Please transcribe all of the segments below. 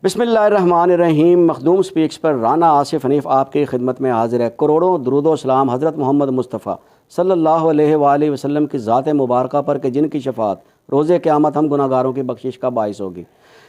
बिस्मिल्लाहिर्रहमानिर्रहीम। मखदूम स्पीक्स पर राना आसिफ हनीफ आपकी खिदमत में हाजिर है। करोड़ों दुरूद सलाम हज़रत मोहम्मद मुस्तफ़ा सल्लल्लाहु अलैहि वसल्लम की ज़ात मुबारक पर कि जिनकी शफ़ात रोज़े क़यामत हम गुनाहगारों की बख्शिश का बाइस होगी।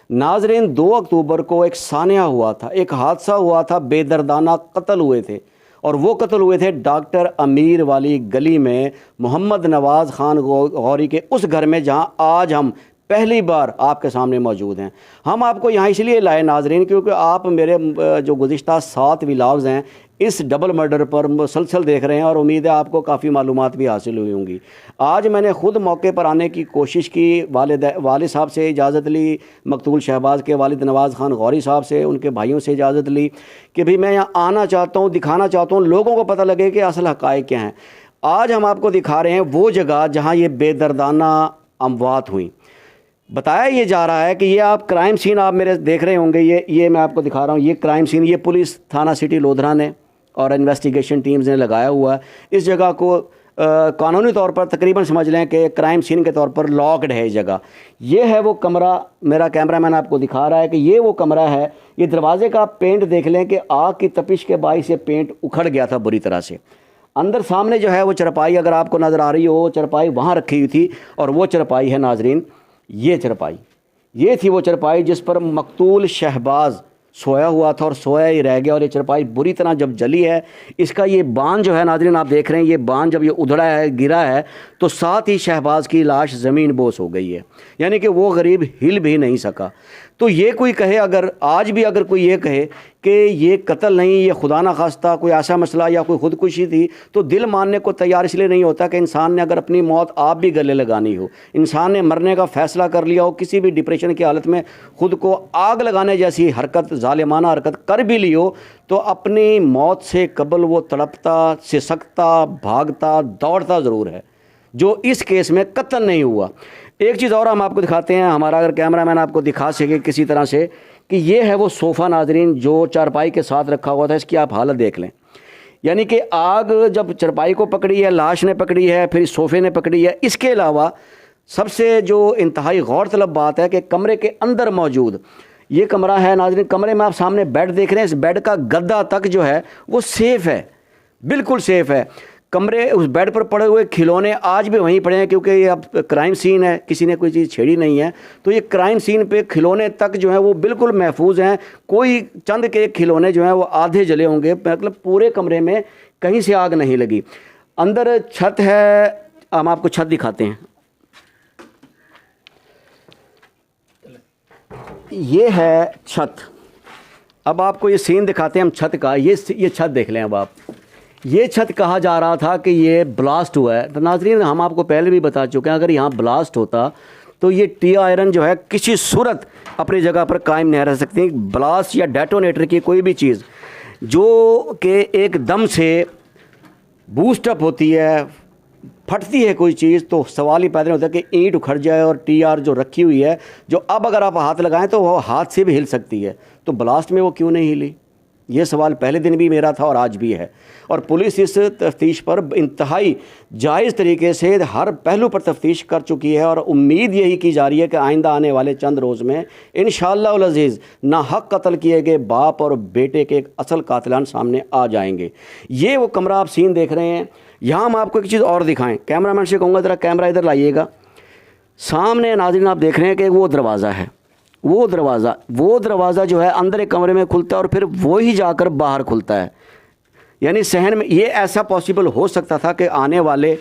नाज़रीन, 2 अक्टूबर को एक सानिया हुआ था, एक हादसा हुआ था, बेदर्दाना कत्ल हुए थे और वो कत्ल हुए थे डॉक्टर अमीर वाली गली में मोहम्मद नवाज़ ख़ान गौरी के उस घर में जहाँ आज हम पहली बार आपके सामने मौजूद हैं। हम आपको यहाँ इसलिए लाए नाजरीन क्योंकि आप मेरे जो गुज़िश्ता 7 व्लॉग्स हैं इस डबल मर्डर पर मुसलसल देख रहे हैं और उम्मीद है आपको काफ़ी मालूमात भी हासिल हुई होंगी। आज मैंने ख़ुद मौके पर आने की कोशिश की, वालिद साहब से इजाज़त ली, मकतूल शहबाज के वालिद नवाज़ ख़ान गौरी साहब से, उनके भाइयों से इजाज़त ली कि भाई मैं यहाँ आना चाहता हूँ, दिखाना चाहता हूँ, लोगों को पता लगे कि असल हक़ाइक़ क्या हैं। आज हम आपको दिखा रहे हैं वो जगह जहाँ ये बेदर्दाना अमवात हुई। बताया ये जा रहा है कि ये आप क्राइम सीन आप मेरे देख रहे होंगे, ये मैं आपको दिखा रहा हूँ, ये क्राइम सीन ये पुलिस थाना सिटी लोधरा ने और इन्वेस्टिगेशन टीम्स ने लगाया हुआ है। इस जगह को कानूनी तौर पर तकरीबन समझ लें कि क्राइम सीन के तौर पर लॉक्ड है। इस जगह ये है वो कमरा, मेरा कैमरामैन आपको दिखा रहा है कि ये वो कमरा है। ये दरवाजे का पेंट देख लें कि आग की तपिश के बाइस ये पेंट उखड़ गया था बुरी तरह से। अंदर सामने जो है वो चरपाई अगर आपको नज़र आ रही हो, वो चरपाई वहाँ रखी हुई थी और वो चरपाई है नाजरीन, ये चरपाई, ये थी वो चरपाई जिस पर मकतूल शहबाज सोया हुआ था और सोया ही रह गया। और ये चरपाई बुरी तरह जब जली है, इसका ये बांध जो है नाज़रीन आप देख रहे हैं, ये बांध जब ये उधड़ा है, गिरा है, तो साथ ही शहबाज की लाश ज़मीन बोस हो गई है, यानी कि वो गरीब हिल भी नहीं सका। तो ये कोई कहे, अगर आज भी अगर कोई ये कहे कि ये कत्ल नहीं, ये खुदा ना खास्ता कोई ऐसा मसला या कोई ख़ुदकुशी थी, तो दिल मानने को तैयार इसलिए नहीं होता कि इंसान ने अगर अपनी मौत आप भी गले लगानी हो, इंसान ने मरने का फ़ैसला कर लिया हो, किसी भी डिप्रेशन की हालत में ख़ुद को आग लगाने जैसी हरकत, ज़ालिमाना हरकत कर भी ली हो, तो अपनी मौत से कबल वो तड़पता, सिसकता, भागता, दौड़ता ज़रूर है, जो इस केस में कत्ल नहीं हुआ। एक चीज़ और हम आपको दिखाते हैं, हमारा अगर कैमरामैन आपको दिखा सके किसी तरह से, कि ये है वो सोफ़ा नाजरीन जो चारपाई के साथ रखा हुआ था। इसकी आप हालत देख लें, यानी कि आग जब चारपाई को पकड़ी है, लाश ने पकड़ी है, फिर इस सोफ़े ने पकड़ी है। इसके अलावा सबसे जो इंतहाई गौर तलब बात है कि कमरे के अंदर मौजूद ये कमरा है नाजरीन, कमरे में आप सामने बेड देख रहे हैं, इस बेड का गद्दा तक जो है वो सेफ़ है, बिल्कुल सेफ़ है। कमरे, उस बेड पर पड़े हुए खिलौने आज भी वहीं पड़े हैं क्योंकि ये अब क्राइम सीन है, किसी ने कोई चीज़ छेड़ी नहीं है, तो ये क्राइम सीन पे खिलौने तक जो है वो बिल्कुल महफूज हैं। कोई चंद के खिलौने जो हैं वो आधे जले होंगे, मतलब पूरे कमरे में कहीं से आग नहीं लगी। अंदर छत है, हम आपको छत दिखाते हैं, ये है छत। अब आपको ये सीन दिखाते हैं हम छत का। ये छत देख लें। अब आप ये छत कहा जा रहा था कि ये ब्लास्ट हुआ है, तो नाजरीन हम आपको पहले भी बता चुके हैं, अगर यहाँ ब्लास्ट होता तो ये टी आयरन जो है किसी सूरत अपनी जगह पर कायम नहीं रह सकती। ब्लास्ट या डेटोनेटर की कोई भी चीज़ जो कि एकदम से बूस्टअप होती है, फटती है कोई चीज़, तो सवाल ही पैदा होता है कि ईंट उखड़ जाए और टी आर जो रखी हुई है, जो अब अगर आप हाथ लगाएं तो वो हाथ से भी हिल सकती है, तो ब्लास्ट में वो क्यों नहीं हिली? ये सवाल पहले दिन भी मेरा था और आज भी है। और पुलिस इस तफ्तीश पर इंतहाई जायज़ तरीके से हर पहलू पर तफ्तीश कर चुकी है और उम्मीद यही की जा रही है कि आइंदा आने वाले चंद रोज़ में इंशाअल्लाह उल अज़ीज़ नाहक कत्ल किए गए बाप और बेटे के एक असल कातिलान सामने आ जाएंगे। ये वो कमरा आप सीन देख रहे हैं। यहाँ हम आपको एक चीज़ और दिखाएँ, कैमरामैन से कहूँगा ज़रा कैमरा इधर लाइएगा। सामने नाज़रीन आप देख रहे हैं कि वो दरवाज़ा है, वो दरवाज़ा जो है अंदर एक कमरे में खुलता है और फिर वो ही जाकर बाहर खुलता है। यानी सहन में ये ऐसा पॉसिबल हो सकता था कि आने वाले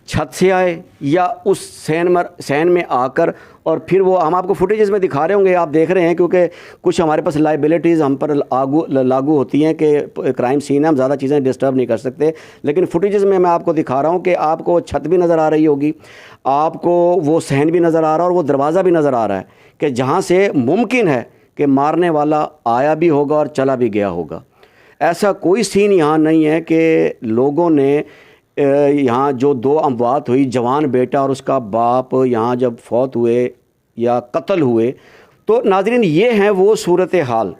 छत से आए या उस सहन में आकर, और फिर वो हम आपको फुटेजेस में दिखा रहे होंगे, आप देख रहे हैं, क्योंकि कुछ हमारे पास लाइबिलिटीज़ हम पर लागू होती हैं कि क्राइम सीन है, हम ज़्यादा चीज़ें डिस्टर्ब नहीं कर सकते। लेकिन फुटेजेस में मैं आपको दिखा रहा हूँ कि आपको छत भी नज़र आ रही होगी, आपको वो सहन भी नज़र आ रहा है और वो दरवाज़ा भी नज़र आ रहा है कि जहाँ से मुमकिन है कि मारने वाला आया भी होगा और चला भी गया होगा। ऐसा कोई सीन यहाँ नहीं है कि लोगों ने यहाँ जो 2 अमवात हुई, जवान बेटा और उसका बाप यहाँ जब फौत हुए या कत्ल हुए, तो नाज़रीन ये हैं वो सूरत हाल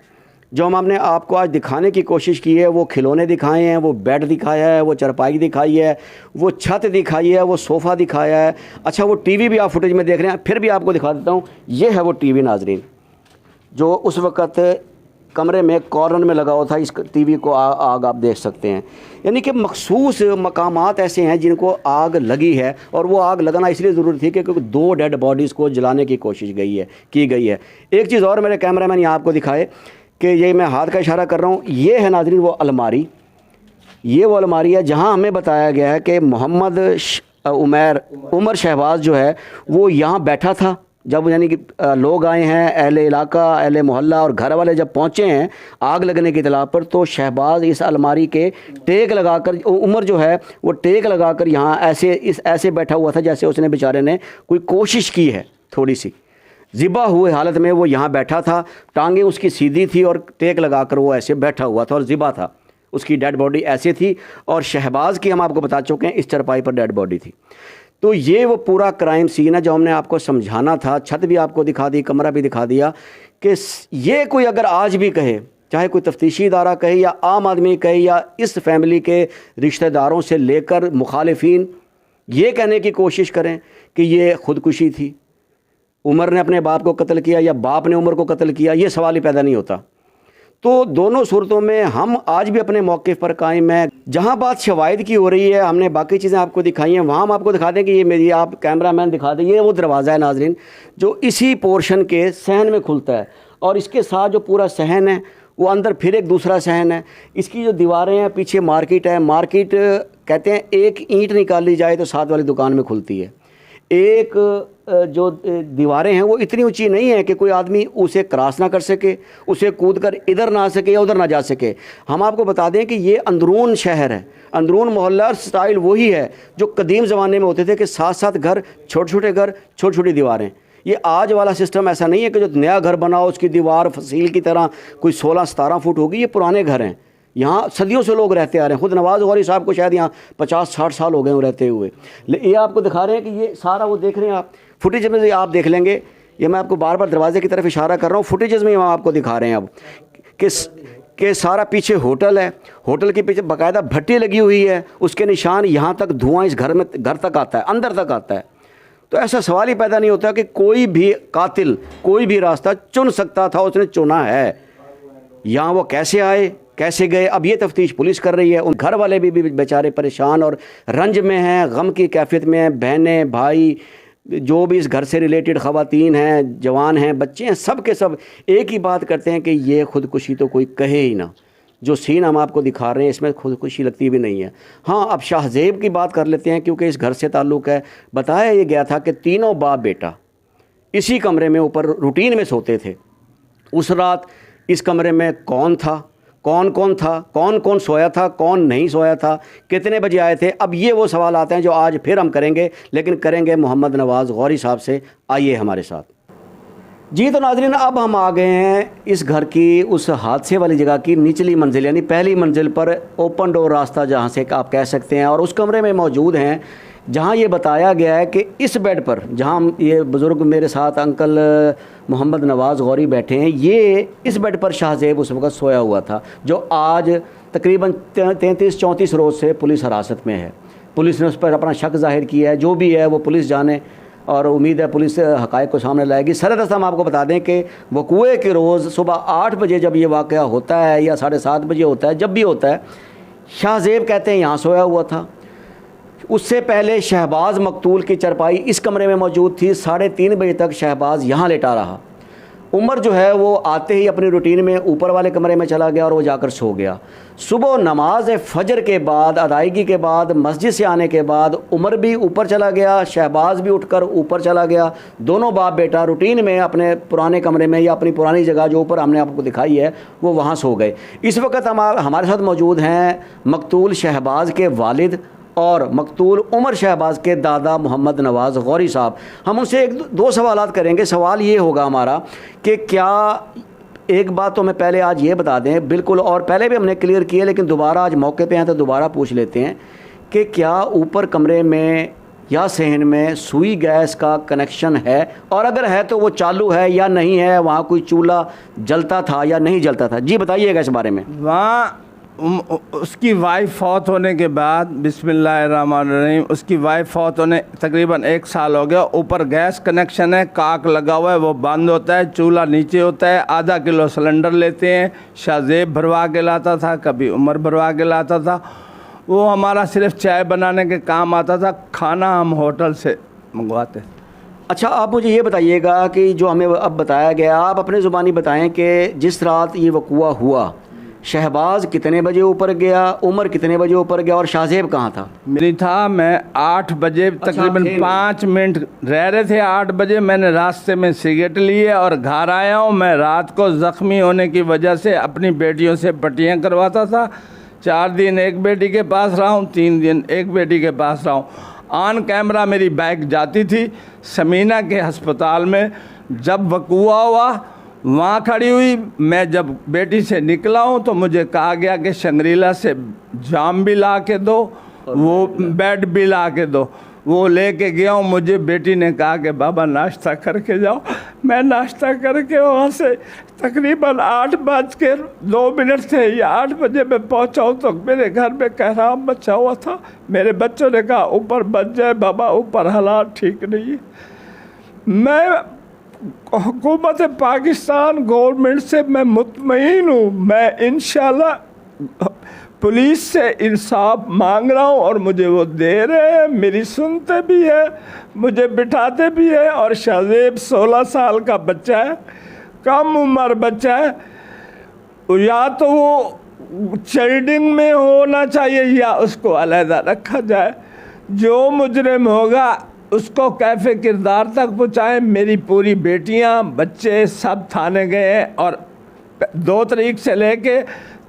जो हमने आपको आज दिखाने की कोशिश की है। वो खिलौने दिखाए हैं, वो बेड दिखाया है, वो चारपाई दिखाई है, वो छत दिखाई है, वो सोफ़ा दिखाया है। अच्छा, वो टीवी भी आप फुटेज में देख रहे हैं, फिर भी आपको दिखा देता हूँ, ये है वो टीवी नाज़रीन, जो उस वक़्त कमरे में कॉर्नर में लगा हुआ था, इस टीवी को आग आप देख सकते हैं। यानी कि मखसूस मकामात ऐसे हैं जिनको आग लगी है, और वो आग लगना इसलिए ज़रूरी थी कि क्योंकि 2 डेड बॉडीज़ को जलाने की कोशिश की गई है। एक चीज़ और मेरे कैमरामैन यहाँ आपको दिखाए कि ये मैं हाथ का इशारा कर रहा हूँ, ये है नाज़रीन वो अलमारी, ये वो अलमारी है जहाँ हमें बताया गया है कि मोहम्मद उमर शहबाज जो है वो यहाँ बैठा था। जब यानी कि लोग आए हैं, अहले इलाका, अहले मोहल्ला और घर वाले जब पहुँचे हैं आग लगने की इतला पर, तो शहबाज इस अलमारी के टेक लगाकर, उमर जो है वो टेक लगाकर यहाँ ऐसे बैठा हुआ था जैसे उसने बेचारे ने कोई कोशिश की है, थोड़ी सी ज़िबा हुए हालत में वो यहाँ बैठा था, टांगें उसकी सीधी थी और टेक लगाकर वो ऐसे बैठा हुआ था और ज़िबा था, उसकी डेड बॉडी ऐसे थी। और शहबाज की हम आपको बता चुके हैं इस चरपाई पर डेड बॉडी थी। तो ये वो पूरा क्राइम सीन है जो हमने आपको समझाना था। छत भी आपको दिखा दी, कमरा भी दिखा दिया कि ये कोई अगर आज भी कहे, चाहे कोई तफ्तीशी इदारा कहे या आम आदमी कहे या इस फैमिली के रिश्तेदारों से लेकर मुखालिफिन, ये कहने की कोशिश करें कि ये ख़ुदकुशी थी, उमर ने अपने बाप को कत्ल किया या बाप ने उमर को कत्ल किया, ये सवाल ही पैदा नहीं होता। तो दोनों सूरतों में हम आज भी अपने मौक़िफ़ पर कायम हैं। जहाँ बात शवाहिद की हो रही है, हमने बाकी चीज़ें आपको दिखाई हैं, वहाँ हम आपको दिखा दें कि ये मेरी, आप कैमरामैन दिखा दें, ये वो दरवाज़ा है नाज़रीन जो इसी पोर्शन के सहन में खुलता है, और इसके साथ जो पूरा सहन है वो अंदर फिर एक दूसरा सहन है। इसकी जो दीवारें हैं, पीछे मार्केट है, मार्केट कहते हैं एक ईंट निकाली जाए तो साथ वाली दुकान में खुलती है। एक जो दीवारें हैं वो इतनी ऊंची नहीं है कि कोई आदमी उसे क्रॉस ना कर सके, उसे कूद कर इधर ना आ सके या उधर ना जा सके। हम आपको बता दें कि ये अंदरून शहर है, अंदरून मोहल्ला स्टाइल वही है जो कदीम ज़माने में होते थे कि साथ साथ घर, छोटे छोटे घर, छोटी छोटी दीवारें। ये आज वाला सिस्टम ऐसा नहीं है कि जो नया घर बनाओ उसकी दीवार फसील की तरह कोई 16-17 फुट होगी। ये पुराने घर हैं, यहाँ सदियों से लोग रहते आ रहे हैं। खुद नवाज़ गौरी साहब को शायद यहाँ 50-60 साल हो गए हैं रहते हुए। ये आपको दिखा रहे हैं कि ये सारा वो देख रहे हैं आप फुटेज में, आप देख लेंगे। ये मैं आपको बार बार दरवाजे की तरफ इशारा कर रहा हूँ, फुटेजेस में वहाँ आपको दिखा रहे हैं अब कि सारा पीछे होटल है, होटल के पीछे बाकायदा भट्टी लगी हुई है, उसके निशान, यहाँ तक धुआं इस घर तक आता है, अंदर तक आता है। तो ऐसा सवाल ही पैदा नहीं होता कि कोई भी कातिल कोई भी रास्ता चुन सकता था, उसने चुना है। यहाँ वो कैसे आए, कैसे गए, अब ये तफ्तीश पुलिस कर रही है। उन घर वाले भी बेचारे परेशान और रंज में हैं, गम की कैफियत में हैं। बहनें, भाई, जो भी इस घर से रिलेटेड ख़वातीन हैं, जवान हैं, बच्चे हैं, सब के सब एक ही बात करते हैं कि ये ख़ुदकुशी तो कोई कहे ही ना। जो सीन हम आपको दिखा रहे हैं इसमें खुदकुशी लगती भी नहीं है। हाँ, अब शाहजेब की बात कर लेते हैं क्योंकि इस घर से ताल्लुक़ है। बताया ये गया था कि तीनों बाप बेटा इसी कमरे में ऊपर रूटीन में सोते थे। उस रात इस कमरे में कौन था, कौन कौन था, कौन कौन सोया था, कौन नहीं सोया था, कितने बजे आए थे, अब ये वो सवाल आते हैं जो आज फिर हम करेंगे, लेकिन करेंगे मोहम्मद नवाज़ गौरी साहब से। आइए हमारे साथ। जी तो नाज़रीन, अब हम आ गए हैं इस घर की उस हादसे वाली जगह की निचली मंजिल, यानी पहली मंजिल पर ओपन डोर रास्ता जहाँ से आप कह सकते हैं, और उस कमरे में मौजूद हैं जहाँ ये बताया गया है कि इस बेड पर जहाँ ये बुज़ुर्ग मेरे साथ अंकल मोहम्मद नवाज़ गौरी बैठे हैं, ये इस बेड पर शाहजेब उस वक़्त सोया हुआ था, जो आज तकरीबन 33-34 रोज़ से पुलिस हिरासत में है। पुलिस ने उस पर अपना शक जाहिर किया है, जो भी है वो पुलिस जाने, और उम्मीद है पुलिस हक़ाइक़ को सामने लाएगी। सरदस्त हम आपको बता दें कि वक़ूए के रोज़ सुबह 8 बजे जब ये वाक़या होता है या 7:30 बजे होता है, जब भी होता है, शाहजेब कहते हैं यहाँ सोया हुआ था। उससे पहले शहबाज मकतूल की चरपाई इस कमरे में मौजूद थी। 3:30 बजे तक शहबाज यहाँ लेटा रहा। उमर जो है वो आते ही अपनी रूटीन में ऊपर वाले कमरे में चला गया और वो जाकर सो गया। सुबह नमाज फजर के बाद, अदायगी के बाद, मस्जिद से आने के बाद उमर भी ऊपर चला गया, शहबाज भी उठकर ऊपर चला गया। दोनों बाप बेटा रूटीन में अपने पुराने कमरे में या अपनी पुरानी जगह जो ऊपर हमने आपको दिखाई है वो वहाँ सो गए। इस वक्त हमारे साथ मौजूद हैं मकतूल शहबाज के वालिद और मकतूल उमर शहबाज के दादा मोहम्मद नवाज़ गौरी साहब। हम उनसे दो सवालात करेंगे। सवाल ये होगा हमारा कि क्या, एक बात तो मैं पहले आज ये बता दें बिल्कुल, और पहले भी हमने क्लियर किया लेकिन दोबारा आज मौके पे हैं तो दोबारा पूछ लेते हैं कि क्या ऊपर कमरे में या सहन में सुई गैस का कनेक्शन है, और अगर है तो वो चालू है या नहीं है, वहाँ कोई चूल्हा जलता था या नहीं जलता था? जी बताइएगा इस बारे में। वहाँ उसकी वाइफ फौत होने के बाद, बिस्मिल्लाहिर्रहमानिर्रहीम, उसकी वाइफ फौत होने तकरीबन 1 साल हो गया। ऊपर गैस कनेक्शन है, काक लगा हुआ है, वो बंद होता है, चूल्हा नीचे होता है। आधा किलो सिलेंडर लेते हैं, शाहजेब भरवा के लाता था, कभी उमर भरवा के लाता था। वो हमारा सिर्फ चाय बनाने के काम आता था, खाना हम होटल से मंगवाते। अच्छा, आप मुझे ये बताइएगा कि जो हमें अब बताया गया, आप अपने ज़ुबानी बताएं कि जिस रात ये वक़ुआ हुआ, शहबाज कितने बजे ऊपर गया, उमर कितने बजे ऊपर गया और शाहजेब कहाँ था? मेरी था, मैं 8 बजे तकरीबन 5 मिनट रह रहे थे। 8 बजे मैंने रास्ते में सिगरेट लिए और घर आया हूँ। मैं रात को ज़ख्मी होने की वजह से अपनी बेटियों से पट्टियाँ करवाता था। 4 दिन एक बेटी के पास रहा हूँ, 3 दिन एक बेटी के पास रहा हूँ। ऑन कैमरा मेरी बाइक जाती थी समीना के अस्पताल में। जब वक़ुआ हुआ वहाँ खड़ी हुई, मैं जब बेटी से निकला हूँ तो मुझे कहा गया कि शंग्रीला से जाम भी ला के दो, वो बेड भी ला के दो। वो लेके गया हूँ। मुझे बेटी ने कहा कि बाबा नाश्ता करके जाओ। मैं नाश्ता करके वहाँ से तकरीबन 8:02 थे या 8 बजे मैं पहुँचा हूँ तो मेरे घर में कहराम मचा हुआ था। मेरे बच्चों ने कहा ऊपर बच जाए बाबा, ऊपर हालात ठीक नहीं है। मैं हुकूमत पाकिस्तान गवर्नमेंट से मैं मुतमईन हूँ। मैं इंशाल्लाह पुलिस से इंसाफ मांग रहा हूँ और मुझे वो दे रहे हैं, मेरी सुनते भी है, मुझे बिठाते भी है। और शाहजेब 16 साल का बच्चा है, कम उम्र बच्चा है। या तो वो चाइल्डिंग में होना चाहिए या उसको अलहदा रखा जाए। जो मुजरिम होगा उसको कैफे किरदार तक पहुँचाएँ। मेरी पूरी बेटियाँ बच्चे सब थाने गए हैं और 2 तारीख से लेके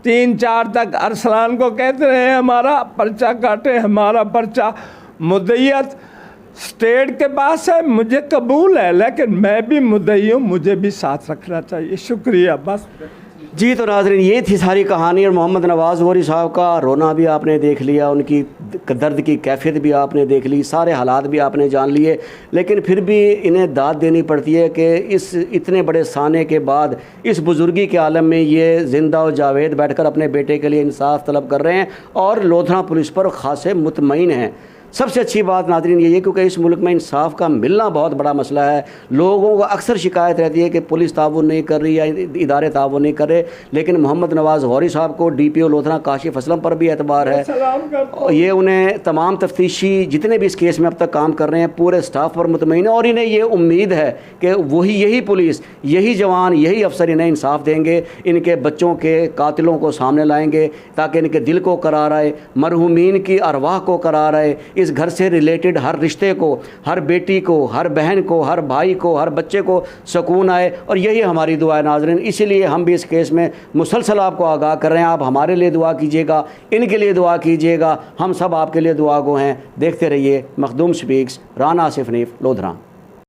3-4 तक अरसलान को कहते रहे हमारा पर्चा काटे, हमारा पर्चा। मुद्दईयत स्टेट के पास है, मुझे कबूल है, लेकिन मैं भी मुद्दई हूँ, मुझे भी साथ रखना चाहिए। शुक्रिया। बस जी, तो नाज़रीन, ये थी सारी कहानी। और मोहम्मद नवाज़ गौरी साहब का रोना भी आपने देख लिया, उनकी दर्द की कैफियत भी आपने देख ली, सारे हालात भी आपने जान लिए। लेकिन फिर भी इन्हें दाद देनी पड़ती है कि इस इतने बड़े साने के बाद इस बुज़ुर्गी के आलम में ये ज़िंदा और जावेद बैठकर अपने बेटे के लिए इंसाफ तलब कर रहे हैं और लोधरा पुलिस पर ख़ासे मुतमईन हैं। सबसे अच्छी बात नाज़रीन ये है क्योंकि इस मुल्क में इंसाफ का मिलना बहुत बड़ा मसला है। लोगों को अक्सर शिकायत रहती है कि पुलिस ताउन नहीं कर रही या इदारे ताउन नहीं कर रहे, लेकिन मोहम्मद नवाज़ गौरी साहब को DPO लोधरा काशिफ असलम पर भी एतबार है। ये उन्हें तमाम तफ्तीशी जितने भी इस केस में अब तक काम कर रहे हैं पूरे स्टाफ पर मुतमईन है और इन्हें ये उम्मीद है कि यही पुलिस, यही जवान, यही अफसर इन्हें इंसाफ देंगे, इनके बच्चों के कातिलों को सामने लाएंगे ताकि इनके दिल को करार आए, मरहूमीन की अरवाह को करार आए, इस घर से रिलेटेड हर रिश्ते को, हर बेटी को, हर बहन को, हर भाई को, हर बच्चे को सुकून आए। और यही हमारी दुआ है नाज़रीन। इसीलिए हम भी इस केस में मुसलसल आपको आगाह कर रहे हैं। आप हमारे लिए दुआ कीजिएगा, इनके लिए दुआ कीजिएगा, हम सब आपके लिए दुआ गो हैं। देखते रहिए मखदूम स्पीक्स, राना आसिफ हनीफ, लोधरा।